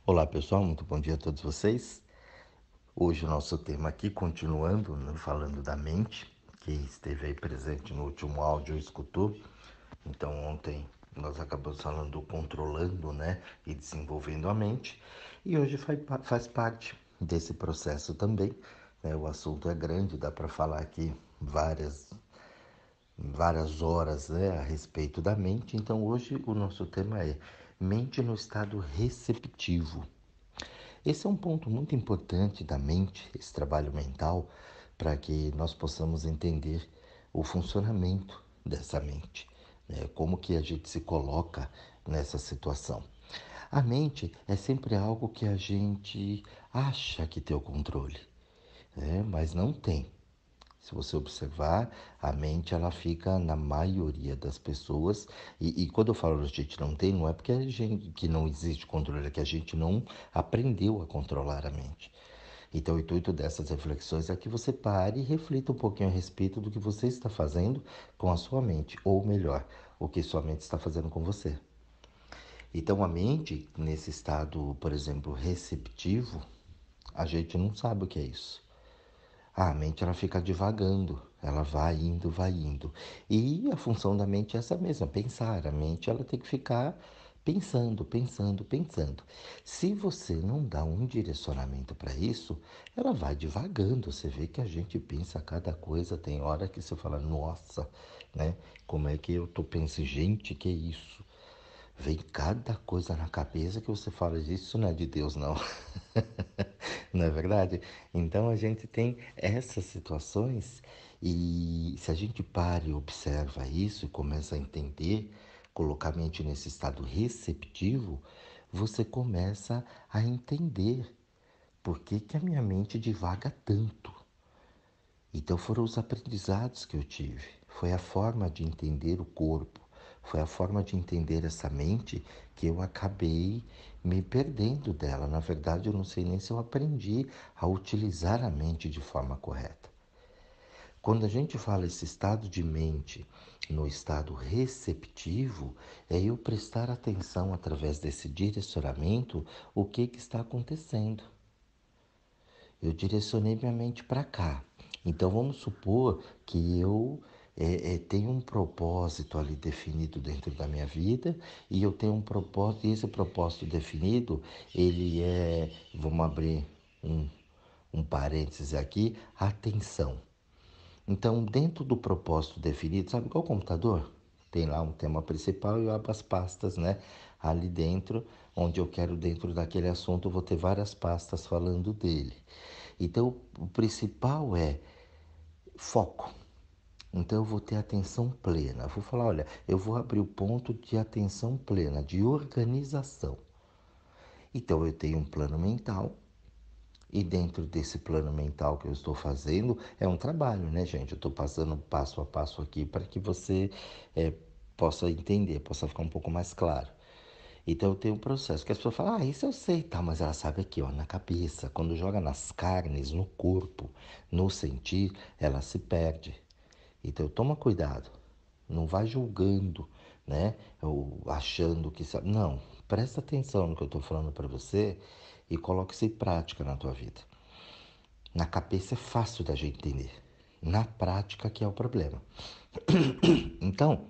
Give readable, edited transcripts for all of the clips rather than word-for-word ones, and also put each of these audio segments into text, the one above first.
Olá pessoal, muito bom dia a todos vocês. Hoje o nosso tema aqui, continuando, né, falando da mente, que esteve aí presente no último áudio, escutou. Então ontem nós acabamos falando controlando, né, e desenvolvendo a mente. E hoje faz parte desse processo também, né. O assunto é grande, dá para falar aqui várias horas, né, a respeito da mente. Então hoje o nosso tema é mente no estado receptivo. Esse é um ponto muito importante da mente, esse trabalho mental, para que nós possamos entender o funcionamento dessa mente, né? Como que a gente se coloca nessa situação. A mente é sempre algo que a gente acha que tem o controle, né? Mas não tem. Se você observar, a mente ela fica na maioria das pessoas, e quando eu falo a gente não tem, não é porque a gente que não existe controle, é que a gente não aprendeu a controlar a mente. Então, o intuito dessas reflexões é que você pare e reflita um pouquinho a respeito do que você está fazendo com a sua mente, ou melhor, o que sua mente está fazendo com você. Então, a mente, nesse estado, por exemplo, receptivo, a gente não sabe o que é isso. A mente ela fica divagando, ela vai indo, vai indo. E a função da mente é essa mesma, pensar. A mente ela tem que ficar pensando, pensando, pensando. Se você não dá um direcionamento para isso, ela vai divagando. Você vê que a gente pensa cada coisa, tem hora que você fala, nossa, né? Como é que eu tô pensando, gente, que isso? Vem cada coisa na cabeça que você fala, isso não é de Deus, não. Não é verdade? Então a gente tem essas situações e se a gente para e observa isso e começa a entender, colocar a mente nesse estado receptivo, você começa a entender por que que a minha mente divaga tanto. Então foram os aprendizados que eu tive, foi a forma de entender o corpo, foi a forma de entender essa mente que eu acabei me perdendo dela. Na verdade, eu não sei nem se eu aprendi a utilizar a mente de forma correta. Quando a gente fala esse estado de mente no estado receptivo, é eu prestar atenção através desse direcionamento o que está acontecendo. Eu direcionei minha mente para cá. Então vamos supor que eu tenho um propósito ali definido dentro da minha vida e eu tenho um propósito, e esse propósito definido, ele é, vamos abrir um, um parênteses aqui, atenção. Então, dentro do propósito definido, sabe qual é o computador? Tem lá um tema principal e eu abro as pastas, né? Ali dentro, onde eu quero, dentro daquele assunto, eu vou ter várias pastas falando dele. Então, o principal é foco. Então, eu vou ter atenção plena. Eu vou falar, olha, eu vou abrir o ponto de atenção plena, de organização. Então, eu tenho um plano mental. E dentro desse plano mental que eu estou fazendo, é um trabalho, né, gente? Eu estou passando passo a passo aqui para que você possa entender, possa ficar um pouco mais claro. Então eu tenho um processo que as pessoas falam, isso eu sei, tá, mas ela sabe aqui, ó, na cabeça, quando joga nas carnes, no corpo, no sentir, ela se perde. Então toma cuidado, não vai julgando, né, ou achando que sabe. Não, presta atenção no que eu estou falando para você e coloque isso em prática na tua vida. Na cabeça é fácil da gente entender, na prática que é o problema. Então,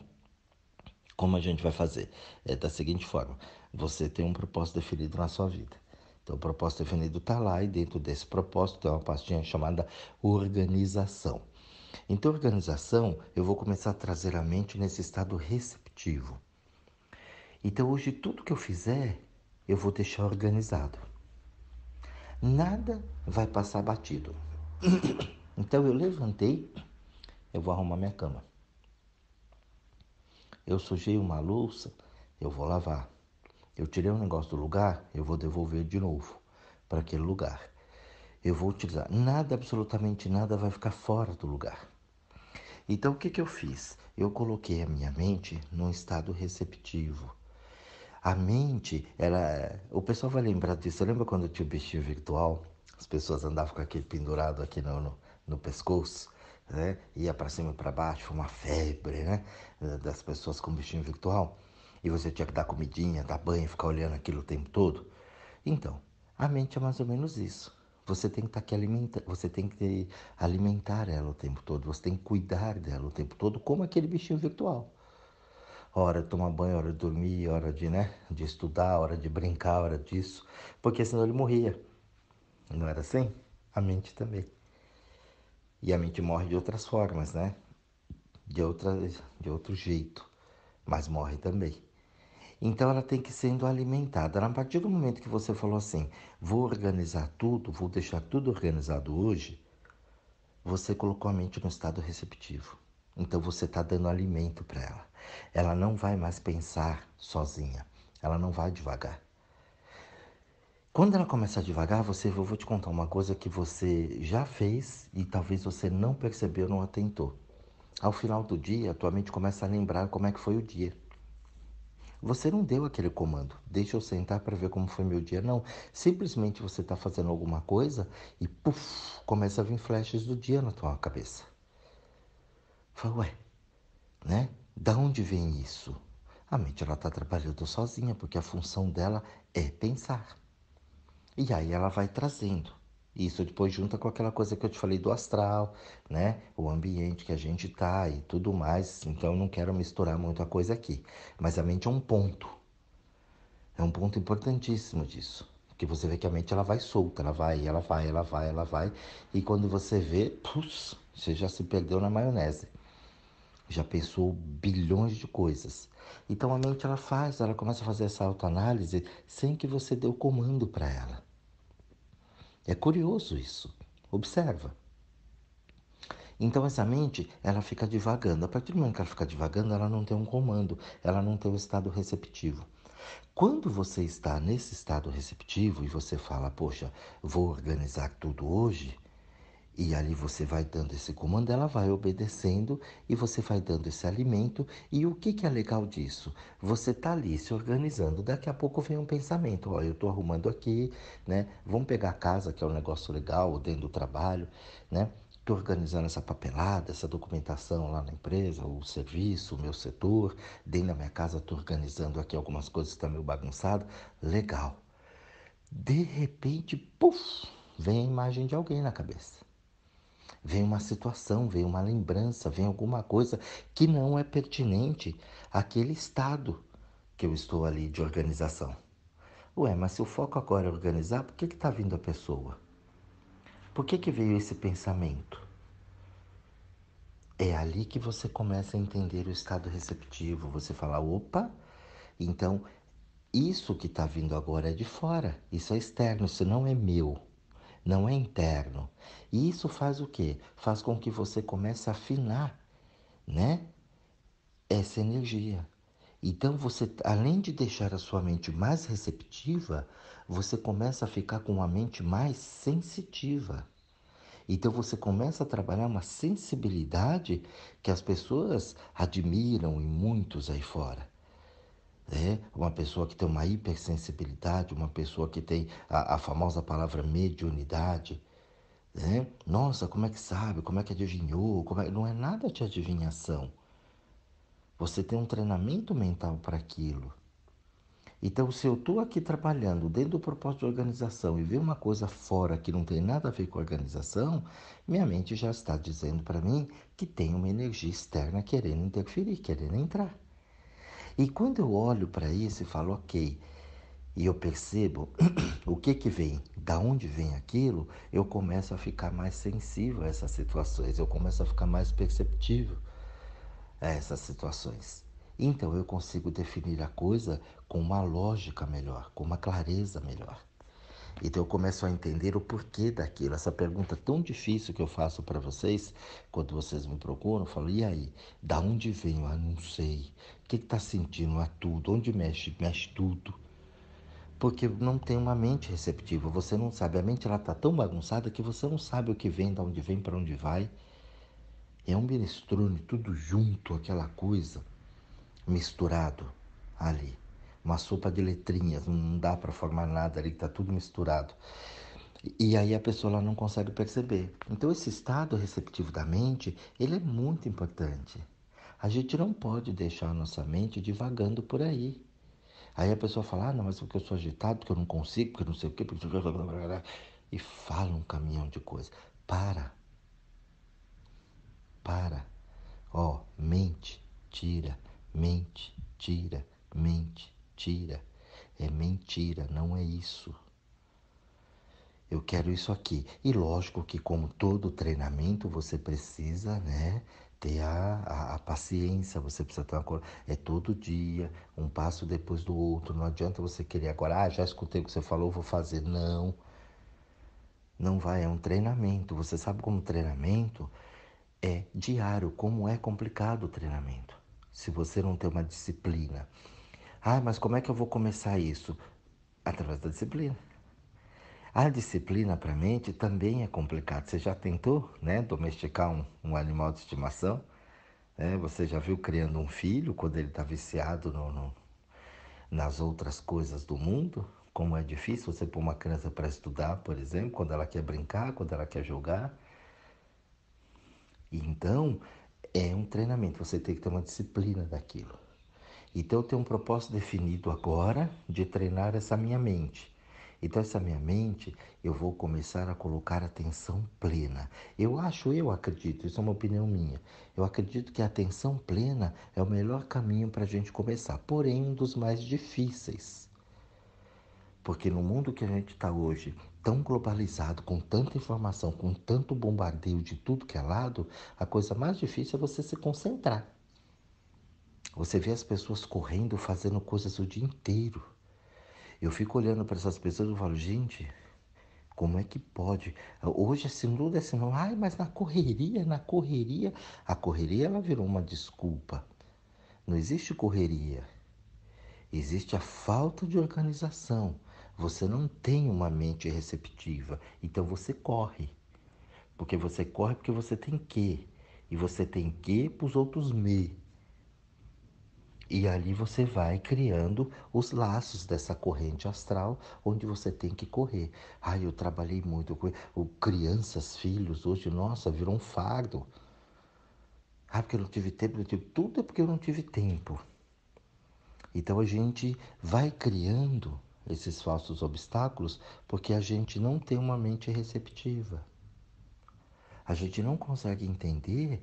como a gente vai fazer? É da seguinte forma: você tem um propósito definido na sua vida. Então, o propósito definido está lá e dentro desse propósito tem uma pastinha chamada organização. Então, organização, eu vou começar a trazer a mente nesse estado receptivo. Então, hoje, tudo que eu fizer, eu vou deixar organizado. Nada vai passar batido. Então, eu levantei, eu vou arrumar minha cama. Eu sujei uma louça, eu vou lavar. Eu tirei um negócio do lugar, eu vou devolver de novo para aquele lugar. Eu vou utilizar. Nada, absolutamente nada vai ficar fora do lugar. Então, o que que eu fiz? Eu coloquei a minha mente num estado receptivo. A mente, ela, o pessoal vai lembrar disso. Lembra quando tinha o bichinho virtual? As pessoas andavam com aquele pendurado aqui no pescoço, né? Ia para cima e para baixo, uma febre, né? Das pessoas com o bichinho virtual. E você tinha que dar comidinha, dar banho, ficar olhando aquilo o tempo todo. Então, a mente é mais ou menos isso. Você tem que estar aqui você tem que alimentar ela o tempo todo, você tem que cuidar dela o tempo todo, como aquele bichinho virtual. Hora de tomar banho, hora de dormir, hora de, né, de estudar, hora de brincar, hora disso, porque senão ele morria. Não era assim? A mente também. E a mente morre de outras formas, né? De outro jeito, mas morre também. Então ela tem que ir sendo alimentada. A partir do momento que você falou assim, vou organizar tudo, vou deixar tudo organizado hoje, você colocou a mente no estado receptivo. Então você está dando alimento para ela. Ela não vai mais pensar sozinha. Ela não vai devagar. Quando ela começar devagar, eu vou te contar uma coisa que você já fez e talvez você não percebeu, não atentou. Ao final do dia, a tua mente começa a lembrar como é que foi o dia. Você não deu aquele comando, deixa eu sentar para ver como foi meu dia. Não, simplesmente você está fazendo alguma coisa e puf, começa a vir flashes do dia na tua cabeça. Fala, ué, né? Da onde vem isso? A mente ela está trabalhando sozinha porque a função dela é pensar. E aí ela vai trazendo. Isso depois junta com aquela coisa que eu te falei do astral, né? O ambiente que a gente tá e tudo mais. Então eu não quero misturar muito a coisa aqui. Mas a mente é um ponto. É um ponto importantíssimo disso. Porque você vê que a mente ela vai solta, ela vai, ela vai, ela vai, ela vai. E quando você vê, pus, você já se perdeu na maionese. Já pensou bilhões de coisas. Então a mente ela começa a fazer essa autoanálise sem que você dê o comando para ela. É curioso isso. Observa. Então essa mente, ela fica divagando. A partir do momento que ela fica divagando, ela não tem um comando, ela não tem um estado receptivo. Quando você está nesse estado receptivo e você fala, poxa, vou organizar tudo hoje, e ali você vai dando esse comando, ela vai obedecendo e você vai dando esse alimento. E o que é legal disso? Você está ali se organizando, daqui a pouco vem um pensamento, ó, eu estou arrumando aqui, né? Vamos pegar a casa, que é um negócio legal, dentro do trabalho, né? Estou organizando essa papelada, essa documentação lá na empresa, o serviço, o meu setor. Dentro da minha casa estou organizando aqui algumas coisas que estão meio bagunçado. Legal. De repente, puf, vem a imagem de alguém na cabeça. Vem uma situação, vem uma lembrança, vem alguma coisa que não é pertinente àquele estado que eu estou ali de organização. Ué, mas se o foco agora é organizar, por que está vindo a pessoa? Por que veio esse pensamento? É ali que você começa a entender o estado receptivo. Você fala, opa, então isso que está vindo agora é de fora. Isso é externo, isso não é meu. Não é interno. E isso faz o quê? Faz com que você comece a afinar, né? Essa energia. Então você, além de deixar a sua mente mais receptiva, você começa a ficar com a mente mais sensitiva. Então você começa a trabalhar uma sensibilidade que as pessoas admiram em muitos aí fora. É uma pessoa que tem uma hipersensibilidade, uma pessoa que tem a famosa palavra mediunidade. Né? Nossa, como é que sabe? Como é que adivinhou? Não é nada de adivinhação. Você tem um treinamento mental para aquilo. Então, se eu estou aqui trabalhando dentro do propósito de organização e ver uma coisa fora que não tem nada a ver com a organização, minha mente já está dizendo para mim que tem uma energia externa querendo interferir, querendo entrar. E quando eu olho para isso e falo, ok, e eu percebo o que vem, da onde vem aquilo, eu começo a ficar mais sensível a essas situações, eu começo a ficar mais perceptível a essas situações. Então eu consigo definir a coisa com uma lógica melhor, com uma clareza melhor. Então eu começo a entender o porquê daquilo. Essa pergunta tão difícil que eu faço para vocês, quando vocês me procuram, eu falo, e aí? Da onde vem? Ah, não sei. O que está sentindo? Ah, tudo. Onde mexe? Mexe tudo. Porque não tem uma mente receptiva, você não sabe. A mente ela está tão bagunçada que você não sabe o que vem, de onde vem, para onde vai. É um minestrone, tudo junto, aquela coisa, misturado ali. Uma sopa de letrinhas, não dá para formar nada ali, está tudo misturado. E aí a pessoa ela não consegue perceber. Então esse estado receptivo da mente, ele é muito importante. A gente não pode deixar a nossa mente divagando por aí. Aí a pessoa fala, não, mas porque eu sou agitado, porque eu não consigo, porque eu não sei o quê, porque... E fala um caminhão de coisa. Para. Ó, mente, tira, mente, tira, mente, tira. É mentira, não é isso. Eu quero isso aqui. E lógico que, como todo treinamento, você precisa, né, ter a paciência, você precisa ter uma... É todo dia, um passo depois do outro. Não adianta você querer agora, já escutei o que você falou, vou fazer. Não, não vai, é um treinamento. Você sabe como treinamento é diário, como é complicado o treinamento. Se você não tem uma disciplina. Ah, mas como é que eu vou começar isso? Através da disciplina. A disciplina para a mente também é complicado. Você já tentou, né, domesticar um animal de estimação? Né? Você já viu criando um filho quando ele está viciado nas outras coisas do mundo? Como é difícil você pôr uma criança para estudar, por exemplo, quando ela quer brincar, quando ela quer jogar. Então, é um treinamento. Você tem que ter uma disciplina daquilo. Então eu tenho um propósito definido agora de treinar essa minha mente. Então essa minha mente, eu vou começar a colocar atenção plena. Eu acredito, isso é uma opinião minha. Eu acredito que a atenção plena é o melhor caminho para a gente começar, porém um dos mais difíceis. Porque no mundo que a gente está hoje, tão globalizado, com tanta informação, com tanto bombardeio de tudo que é lado, a coisa mais difícil é você se concentrar. Você vê as pessoas correndo, fazendo coisas o dia inteiro. Eu fico olhando para essas pessoas e falo, gente, como é que pode? Hoje assim, tudo é assim, não. Ai, mas na correria. A correria ela virou uma desculpa. Não existe correria. Existe a falta de organização. Você não tem uma mente receptiva. Então você corre. Porque você tem que. E você tem que para os outros me. E ali você vai criando os laços dessa corrente astral onde você tem que correr. Ai, eu trabalhei muito com crianças, filhos, hoje, nossa, virou um fardo. Ah, porque eu não tive tempo, tudo é porque eu não tive tempo. Então a gente vai criando esses falsos obstáculos porque a gente não tem uma mente receptiva. A gente não consegue entender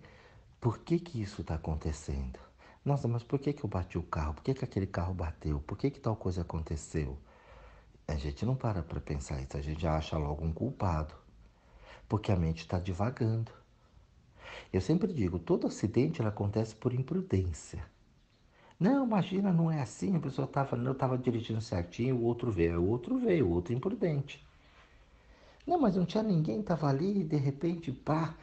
por que isso está acontecendo. Nossa, mas por que eu bati o carro? Por que aquele carro bateu? Por que tal coisa aconteceu? A gente não para pensar isso, a gente já acha logo um culpado, porque a mente está divagando. Eu sempre digo, todo acidente acontece por imprudência. Não, imagina, não é assim, a pessoa estava dirigindo certinho, o outro imprudente. Não, mas não tinha ninguém, estava ali e de repente, pá,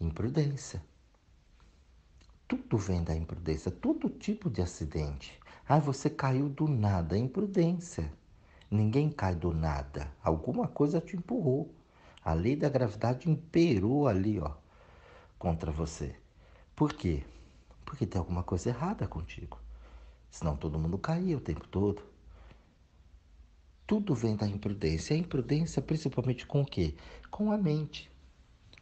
imprudência. Tudo vem da imprudência, todo tipo de acidente. Ah, você caiu do nada, é imprudência. Ninguém cai do nada, alguma coisa te empurrou. A lei da gravidade imperou ali, ó, contra você. Por quê? Porque tem alguma coisa errada contigo. Senão todo mundo caía o tempo todo. Tudo vem da imprudência. A imprudência principalmente com o quê? Com a mente.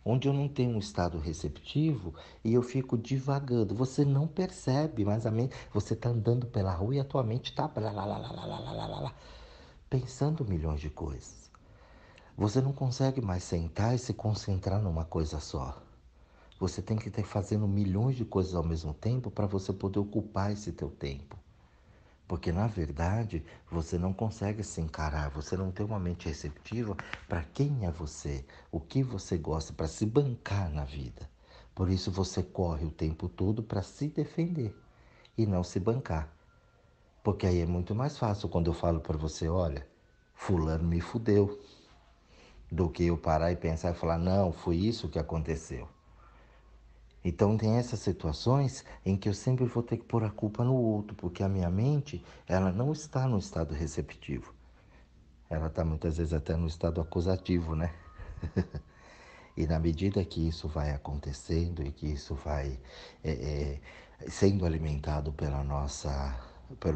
Onde eu não tenho um estado receptivo e eu fico divagando. Você não percebe, mas a mente, você está andando pela rua e a tua mente está pensando milhões de coisas. Você não consegue mais sentar e se concentrar numa coisa só. Você tem que estar fazendo milhões de coisas ao mesmo tempo para você poder ocupar esse teu tempo. Porque, na verdade, você não consegue se encarar, você não tem uma mente receptiva para quem é você, o que você gosta, para se bancar na vida. Por isso você corre o tempo todo para se defender e não se bancar. Porque aí é muito mais fácil quando eu falo para você, olha, fulano me fudeu, do que eu parar e pensar e falar, não, foi isso que aconteceu. Então tem essas situações em que eu sempre vou ter que pôr a culpa no outro, porque a minha mente, ela não está no estado receptivo. Ela está muitas vezes até no estado acusativo, né? E na medida que isso vai acontecendo e que isso vai sendo alimentado pelo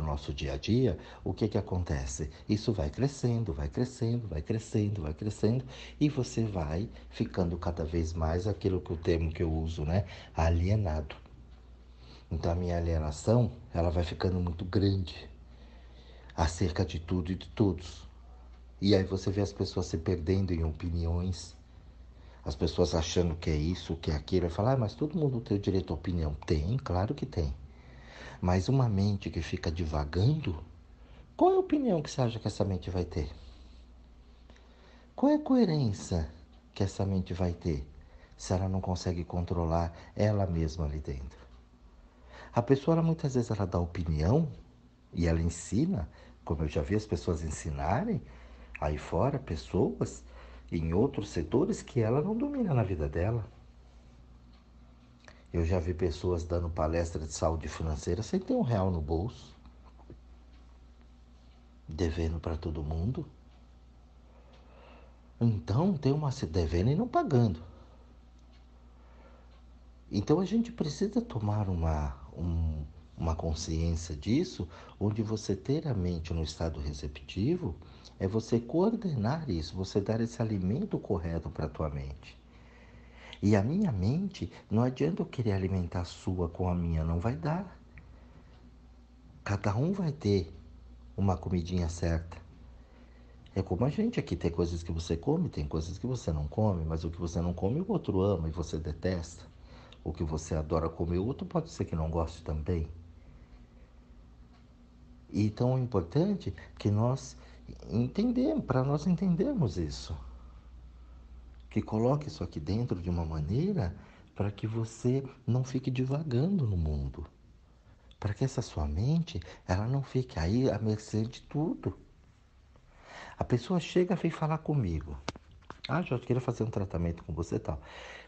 nosso dia a dia, o que acontece? Isso vai crescendo, vai crescendo, vai crescendo, vai crescendo e você vai ficando cada vez mais aquilo que o termo que eu uso, né? Alienado. Então a minha alienação, ela vai ficando muito grande. acerca de tudo e de todos. E aí você vê as pessoas se perdendo em opiniões, as pessoas achando que é isso, que é aquilo, e falar, mas todo mundo tem o direito à opinião. Tem, claro que tem. Mas uma mente que fica divagando, qual é a opinião que você acha que essa mente vai ter? Qual é a coerência que essa mente vai ter se ela não consegue controlar ela mesma ali dentro? A pessoa, ela, muitas vezes, ela dá opinião e ela ensina, como eu já vi as pessoas ensinarem aí fora, pessoas em outros setores que ela não domina na vida dela. Eu já vi pessoas dando palestra de saúde financeira sem ter R$ 1 no bolso, devendo para todo mundo. Então tem uma se devendo e não pagando. Então a gente precisa tomar uma consciência disso, onde você ter a mente no estado receptivo é você coordenar isso, você dar esse alimento correto para a tua mente. E a minha mente, não adianta eu querer alimentar a sua com a minha, não vai dar. Cada um vai ter uma comidinha certa. É como a gente aqui, tem coisas que você come, tem coisas que você não come, mas o que você não come o outro ama e você detesta. O que você adora comer, o outro pode ser que não goste também. Então é importante que nós entendemos, para nós entendermos isso. Que coloque isso aqui dentro de uma maneira para que você não fique divagando no mundo. Para que essa sua mente, ela não fique aí à mercê de tudo. A pessoa chega e vem falar comigo. Ah, Jorge, queria fazer um tratamento com você e tal.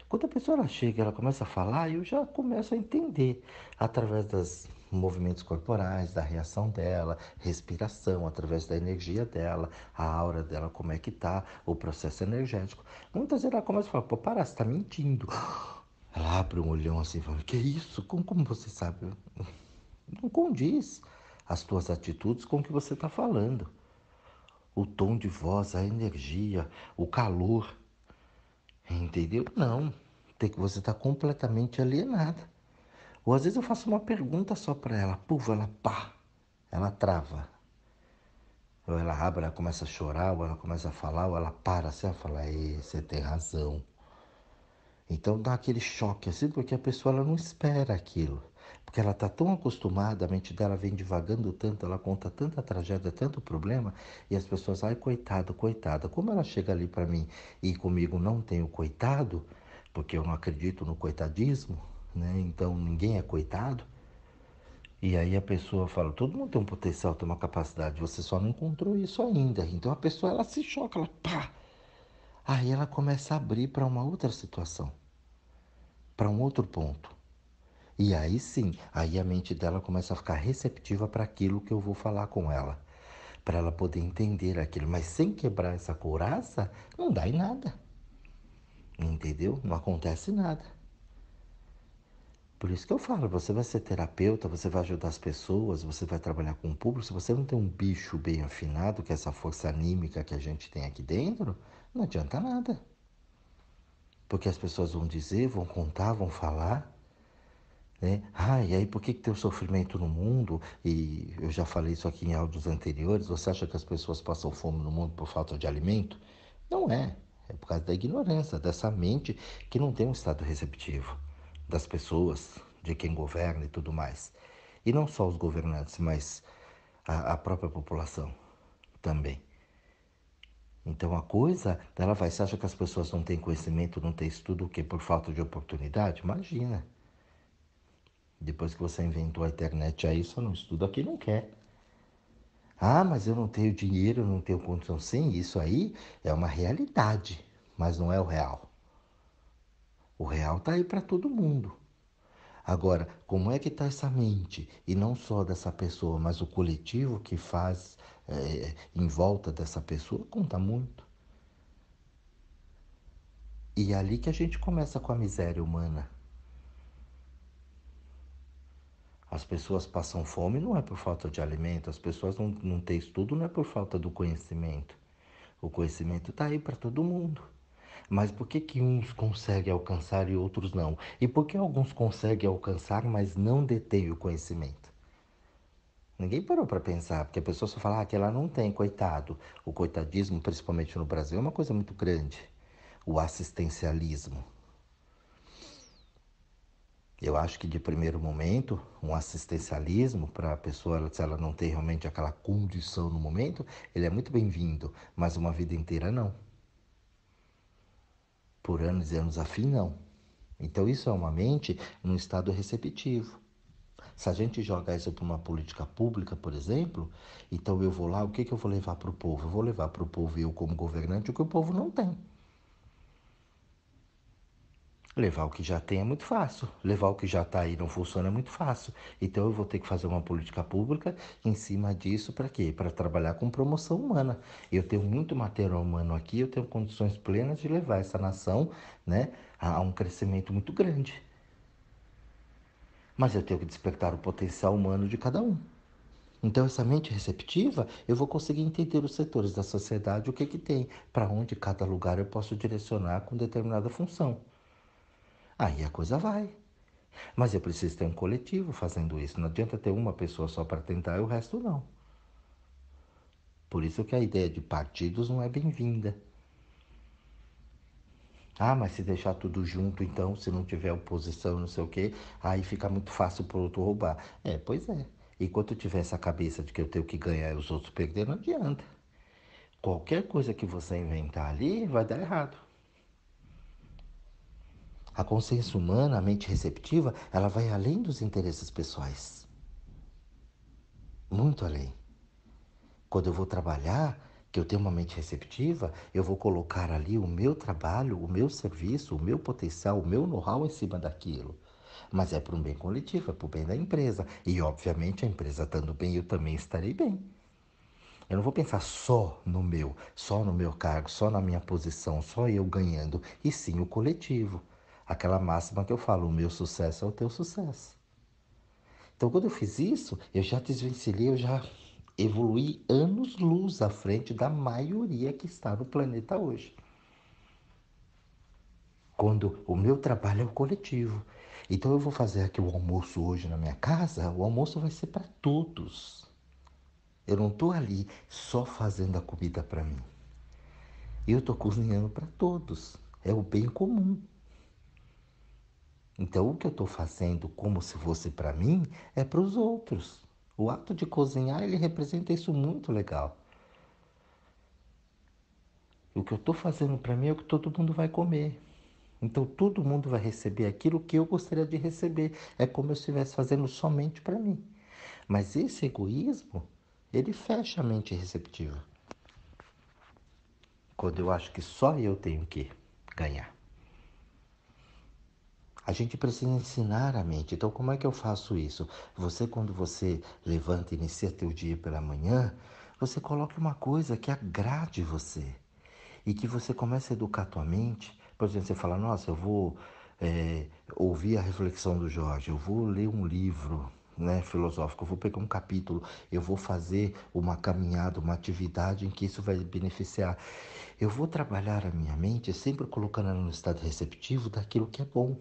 Quando a pessoa ela chega, ela começa a falar, eu já começo a entender através dos movimentos corporais, da reação dela, respiração, através da energia dela, a aura dela, como é que tá, o processo energético. Muitas vezes ela começa a falar, pô, para, você tá mentindo. Ela abre um olhão assim, fala, que isso? Como você sabe? Não condiz as tuas atitudes com o que você está falando. O tom de voz, a energia, o calor. Entendeu? Não. Tem que você está completamente alienada. Ou às vezes eu faço uma pergunta só para ela, puf, ela pá, ela trava. Ou ela abre, ela começa a chorar, ou ela começa a falar, ou ela para assim, ela fala, você tem razão. Então dá aquele choque assim, porque a pessoa ela não espera aquilo. Porque ela está tão acostumada, a mente dela vem divagando tanto, ela conta tanta tragédia, tanto problema, e as pessoas, ai, coitado, coitada. Como ela chega ali para mim e comigo não tem o coitado, porque eu não acredito no coitadismo, né? Então ninguém é coitado. E aí a pessoa fala, todo mundo tem um potencial, tem uma capacidade, você só não encontrou isso ainda. Então a pessoa ela se choca, ela pá. Aí ela começa a abrir para uma outra situação, para um outro ponto. E aí sim, aí a mente dela começa a ficar receptiva para aquilo que eu vou falar com ela, para ela poder entender aquilo. Mas sem quebrar essa couraça, não dá em nada. Entendeu? Não acontece nada. Por isso que eu falo, você vai ser terapeuta, você vai ajudar as pessoas, você vai trabalhar com o público. Se você não tem um bicho bem afinado, que é essa força anímica que a gente tem aqui dentro, não adianta nada. Porque as pessoas vão dizer, vão contar, vão falar, né? Ah, e aí por que tem o sofrimento no mundo? E eu já falei isso aqui em áudios anteriores. Você acha que as pessoas passam fome no mundo por falta de alimento? Não é. É por causa da ignorância, dessa mente que não tem um estado receptivo das pessoas, de quem governa e tudo mais. E não só os governantes, mas a própria população também. Então a coisa, ela vai. Você acha que as pessoas não têm conhecimento, não têm estudo, o quê? Por falta de oportunidade? Imagina. Depois que você inventou a internet aí, só não estuda quem não quer. Ah, mas eu não tenho dinheiro, eu não tenho condição. Sim, isso aí é uma realidade, mas não é o real. O real está aí para todo mundo. Agora, como é que está essa mente? E não só dessa pessoa, mas o coletivo que faz em volta dessa pessoa conta muito. E é ali que a gente começa com a miséria humana. As pessoas passam fome não é por falta de alimento, as pessoas não têm estudo não é por falta do conhecimento. O conhecimento está aí para todo mundo. Mas por que que uns conseguem alcançar e outros não? E por que alguns conseguem alcançar, mas não detêm o conhecimento? Ninguém parou para pensar, porque a pessoa só fala que ela não tem, coitado. O coitadismo, principalmente no Brasil, é uma coisa muito grande. O assistencialismo. Eu acho que de primeiro momento, um assistencialismo para a pessoa, se ela não tem realmente aquela condição no momento, ele é muito bem-vindo, mas uma vida inteira não. Por anos e anos a fim, não. Então isso é uma mente num estado receptivo. Se a gente jogar isso para uma política pública, por exemplo, então eu vou lá, o que eu vou levar para o povo? Eu vou levar para o povo, eu como governante, o que o povo não tem. Levar o que já tem é muito fácil. Levar o que já está aí e não funciona é muito fácil. Então eu vou ter que fazer uma política pública em cima disso para quê? Para trabalhar com promoção humana. Eu tenho muito material humano aqui, eu tenho condições plenas de levar essa nação, né, a um crescimento muito grande. Mas eu tenho que despertar o potencial humano de cada um. Então, essa mente receptiva, eu vou conseguir entender os setores da sociedade, o que que tem, para onde cada lugar eu posso direcionar com determinada função. Aí a coisa vai. Mas eu preciso ter um coletivo fazendo isso. Não adianta ter uma pessoa só para tentar e o resto não. Por isso que a ideia de partidos não é bem-vinda. Ah, mas se deixar tudo junto, então, se não tiver oposição, não sei o quê, aí fica muito fácil para o outro roubar. É, pois é. Enquanto tiver essa cabeça de que eu tenho que ganhar e os outros perder, não adianta. Qualquer coisa que você inventar ali vai dar errado. A consciência humana, a mente receptiva, ela vai além dos interesses pessoais. Muito além. Quando eu vou trabalhar, que eu tenho uma mente receptiva, eu vou colocar ali o meu trabalho, o meu serviço, o meu potencial, o meu know-how em cima daquilo. Mas é para um bem coletivo, é para o bem da empresa. E, obviamente, a empresa estando bem, eu também estarei bem. Eu não vou pensar só no meu cargo, só na minha posição, só eu ganhando, e sim o coletivo. Aquela máxima que eu falo, o meu sucesso é o teu sucesso. Então, quando eu fiz isso, eu já desvencilhei, eu já evoluí anos-luz à frente da maioria que está no planeta hoje. Quando o meu trabalho é o coletivo. Então, eu vou fazer aqui o almoço hoje na minha casa, o almoço vai ser para todos. Eu não estou ali só fazendo a comida para mim. Eu estou cozinhando para todos. É o bem comum. Então, o que eu estou fazendo como se fosse para mim é para os outros. O ato de cozinhar, ele representa isso muito legal. O que eu estou fazendo para mim é o que todo mundo vai comer. Então, todo mundo vai receber aquilo que eu gostaria de receber. É como eu estivesse fazendo somente para mim. Mas esse egoísmo, ele fecha a mente receptiva. Quando eu acho que só eu tenho que ganhar. A gente precisa ensinar a mente. Então, como é que eu faço isso? Você, quando você levanta e inicia teu dia pela manhã, você coloque uma coisa que agrade você e que você comece a educar tua mente. Por exemplo, você fala, nossa, eu vou ouvir a reflexão do Jorge, eu vou ler um livro, né, filosófico, eu vou pegar um capítulo, eu vou fazer uma caminhada, uma atividade em que isso vai beneficiar. Eu vou trabalhar a minha mente sempre colocando ela no estado receptivo daquilo que é bom.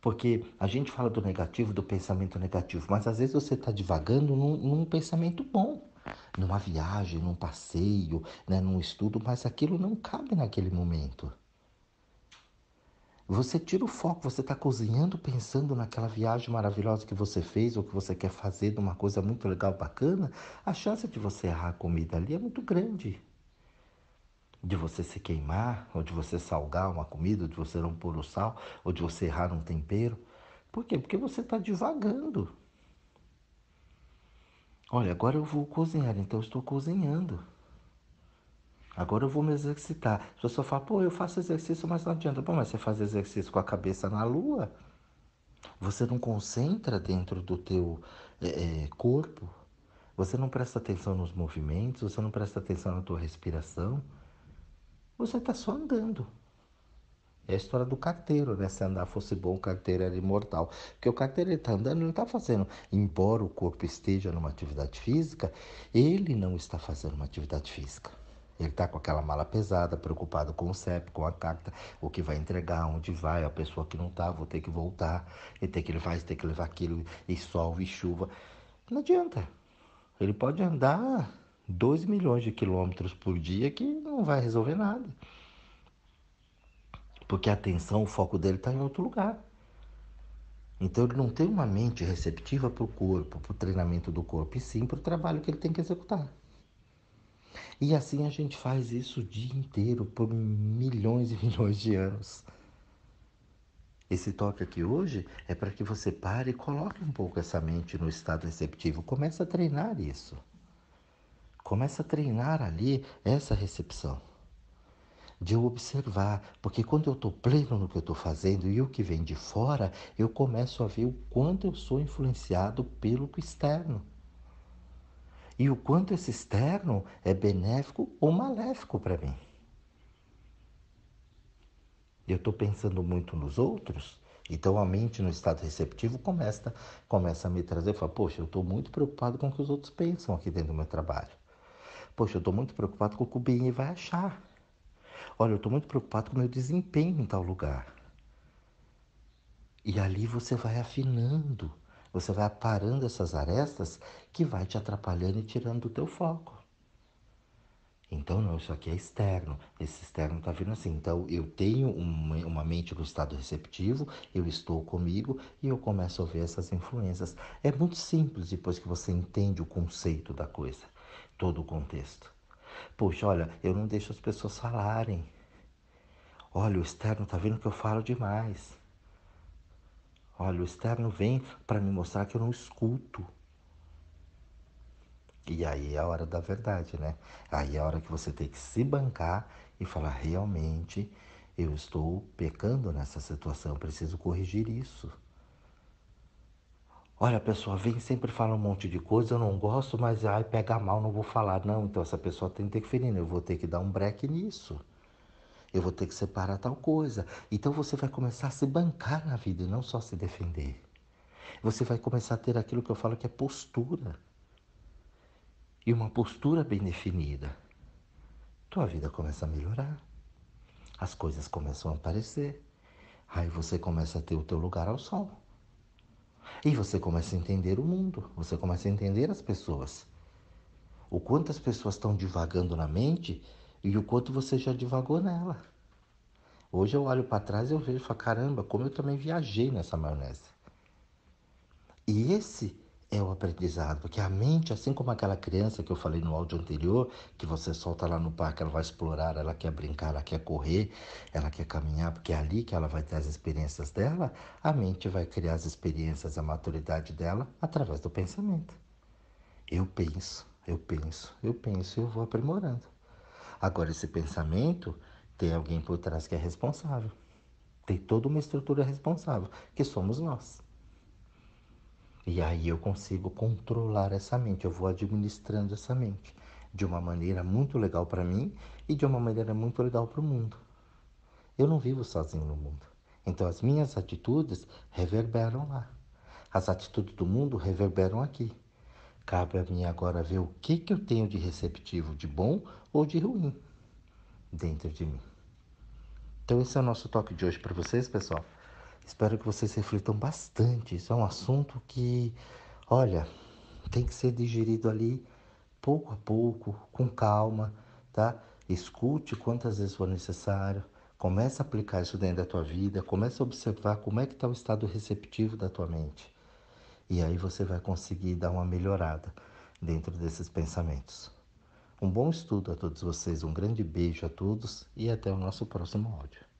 Porque a gente fala do negativo, do pensamento negativo, mas às vezes você está divagando num pensamento bom, numa viagem, num passeio, né, num estudo, mas aquilo não cabe naquele momento. Você tira o foco, você está cozinhando pensando naquela viagem maravilhosa que você fez ou que você quer fazer de uma coisa muito legal, bacana, a chance de você errar a comida ali é muito grande. De você se queimar, ou de você salgar uma comida, ou de você não pôr o sal, ou de você errar um tempero. Por quê? Porque você está divagando. Olha, agora eu vou cozinhar, então eu estou cozinhando. Agora eu vou me exercitar. A pessoa fala, pô, eu faço exercício, mas não adianta. Pô, mas você faz exercício com a cabeça na lua? Você não concentra dentro do teu corpo? Você não presta atenção nos movimentos? Você não presta atenção na tua respiração? Você está só andando. É a história do carteiro, né? Se andar fosse bom, o carteiro era imortal. Porque o carteiro ele está andando, ele não está fazendo. Embora o corpo esteja numa atividade física, ele não está fazendo uma atividade física. Ele está com aquela mala pesada, preocupado com o CEP, com a carta, o que vai entregar, onde vai, a pessoa que não está, vou ter que voltar, e tem que levar isso, tem que levar aquilo, e sol e chuva. Não adianta. Ele pode andar 2 milhões de quilômetros por dia que não vai resolver nada. Porque a atenção, o foco dele está em outro lugar. Então ele não tem uma mente receptiva para o corpo, para o treinamento do corpo, e sim para o trabalho que ele tem que executar. E assim a gente faz isso o dia inteiro, por milhões e milhões de anos. Esse toque aqui hoje é para que você pare e coloque um pouco essa mente no estado receptivo. Comece a treinar isso. Comece a treinar ali essa recepção. De eu observar, porque quando eu estou pleno no que eu estou fazendo e o que vem de fora, eu começo a ver o quanto eu sou influenciado pelo externo. E o quanto esse externo é benéfico ou maléfico para mim. Eu estou pensando muito nos outros, então a mente no estado receptivo começa a me trazer, fala, poxa, eu estou muito preocupado com o que os outros pensam aqui dentro do meu trabalho. Poxa, eu estou muito preocupado com o que o BI vai achar. Olha, eu estou muito preocupado com o meu desempenho em tal lugar. E ali você vai afinando, você vai aparando essas arestas que vai te atrapalhando e tirando do teu foco. Então, não, isso aqui é externo. Esse externo está vindo assim. Então, eu tenho uma mente no estado receptivo, eu estou comigo e eu começo a ver essas influências. É muito simples depois que você entende o conceito da coisa, todo o contexto. Poxa, olha, eu não deixo as pessoas falarem. Olha, o externo está vendo que eu falo demais. Olha, o externo vem para me mostrar que eu não escuto. E aí é a hora da verdade, né? Aí é a hora que você tem que se bancar e falar, realmente, eu estou pecando nessa situação, preciso corrigir isso. Olha, a pessoa vem e sempre fala um monte de coisa, eu não gosto, mas ai, pega mal, não vou falar. Não, então essa pessoa tem interferindo, eu vou ter que dar um break nisso. Eu vou ter que separar tal coisa. Então você vai começar a se bancar na vida e não só se defender. Você vai começar a ter aquilo que eu falo que é postura. E uma postura bem definida. Tua vida começa a melhorar. As coisas começam a aparecer. Aí você começa a ter o teu lugar ao sol. E você começa a entender o mundo. Você começa a entender as pessoas. O quanto as pessoas estão divagando na mente e o quanto você já divagou nela. Hoje eu olho para trás e eu vejo e falo, caramba, como eu também viajei nessa maionese. E esse é o aprendizado, porque a mente, assim como aquela criança que eu falei no áudio anterior, que você solta lá no parque, ela vai explorar, ela quer brincar, ela quer correr, ela quer caminhar, porque é ali que ela vai ter as experiências dela, a mente vai criar as experiências, a maturidade dela através do pensamento. Eu penso, eu penso, eu penso e eu vou aprimorando. Agora, esse pensamento tem alguém por trás que é responsável. Tem toda uma estrutura responsável, que somos nós. E aí eu consigo controlar essa mente, eu vou administrando essa mente de uma maneira muito legal para mim e de uma maneira muito legal para o mundo. Eu não vivo sozinho no mundo. Então as minhas atitudes reverberam lá. As atitudes do mundo reverberam aqui. Cabe a mim agora ver o que eu tenho de receptivo, de bom ou de ruim dentro de mim. Então esse é o nosso toque de hoje para vocês, pessoal. Espero que vocês reflitam bastante. Isso é um assunto que, olha, tem que ser digerido ali pouco a pouco, com calma, tá? Escute quantas vezes for necessário. Comece a aplicar isso dentro da tua vida. Comece a observar como é que está o estado receptivo da tua mente. E aí você vai conseguir dar uma melhorada dentro desses pensamentos. Um bom estudo a todos vocês, um grande beijo a todos e até o nosso próximo áudio.